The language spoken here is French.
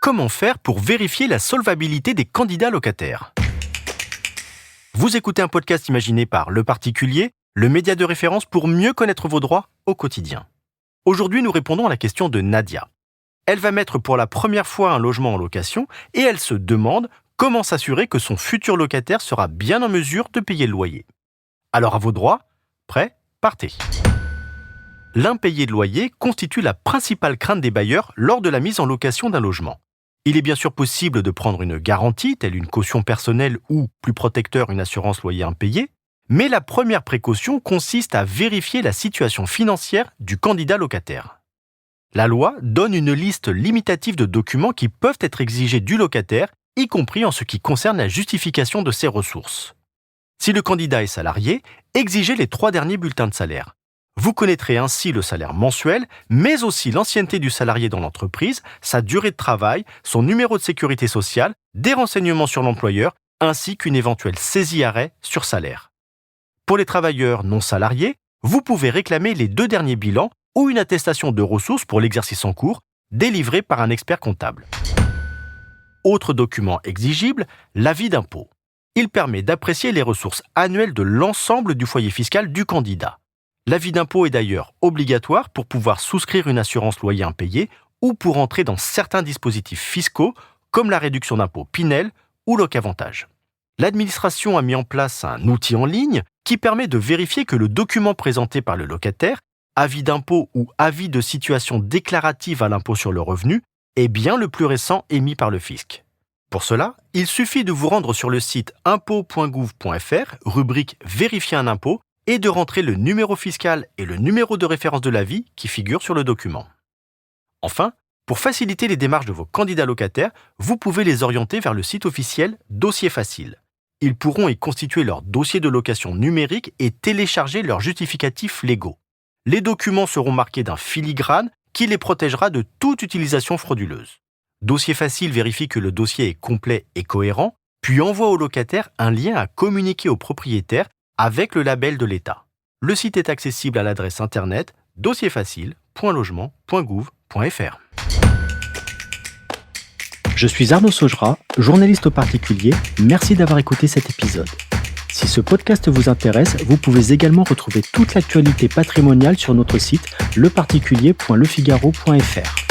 Comment faire pour vérifier la solvabilité des candidats locataires? Vous écoutez un podcast imaginé par Le Particulier, le média de référence pour mieux connaître vos droits au quotidien. Aujourd'hui, nous répondons à la question de Nadia. Elle va mettre pour la première fois un logement en location et elle se demande comment s'assurer que son futur locataire sera bien en mesure de payer le loyer. Alors à vos droits, prêts, partez. L'impayé de loyer constitue la principale crainte des bailleurs lors de la mise en location d'un logement. Il est bien sûr possible de prendre une garantie, telle une caution personnelle ou, plus protecteur, une assurance loyer impayé, mais la première précaution consiste à vérifier la situation financière du candidat locataire. La loi donne une liste limitative de documents qui peuvent être exigés du locataire, y compris en ce qui concerne la justification de ses ressources. Si le candidat est salarié, exigez les 3 derniers bulletins de salaire. Vous connaîtrez ainsi le salaire mensuel, mais aussi l'ancienneté du salarié dans l'entreprise, sa durée de travail, son numéro de sécurité sociale, des renseignements sur l'employeur, ainsi qu'une éventuelle saisie-arrêt sur salaire. Pour les travailleurs non salariés, vous pouvez réclamer les 2 derniers bilans ou une attestation de ressources pour l'exercice en cours, délivrée par un expert comptable. Autre document exigible, l'avis d'impôt. Il permet d'apprécier les ressources annuelles de l'ensemble du foyer fiscal du candidat. L'avis d'impôt est d'ailleurs obligatoire pour pouvoir souscrire une assurance loyer impayé ou pour entrer dans certains dispositifs fiscaux comme la réduction d'impôt Pinel ou Loc'Avantage. L'administration a mis en place un outil en ligne qui permet de vérifier que le document présenté par le locataire, avis d'impôt ou avis de situation déclarative à l'impôt sur le revenu, est bien le plus récent émis par le fisc. Pour cela, il suffit de vous rendre sur le site impôt.gouv.fr, rubrique « Vérifier un impôt » et de rentrer le numéro fiscal et le numéro de référence de l'avis qui figurent sur le document. Enfin, pour faciliter les démarches de vos candidats locataires, vous pouvez les orienter vers le site officiel Dossier Facile. Ils pourront y constituer leur dossier de location numérique et télécharger leurs justificatifs légaux. Les documents seront marqués d'un filigrane qui les protégera de toute utilisation frauduleuse. Dossier Facile vérifie que le dossier est complet et cohérent, puis envoie au locataire un lien à communiquer au propriétaire avec le label de l'État. Le site est accessible à l'adresse internet dossierfacile.logement.gouv.fr. Je suis Arnaud Saugera, journaliste au particulier. Merci d'avoir écouté cet épisode. Si ce podcast vous intéresse, vous pouvez également retrouver toute l'actualité patrimoniale sur notre site leparticulier.lefigaro.fr.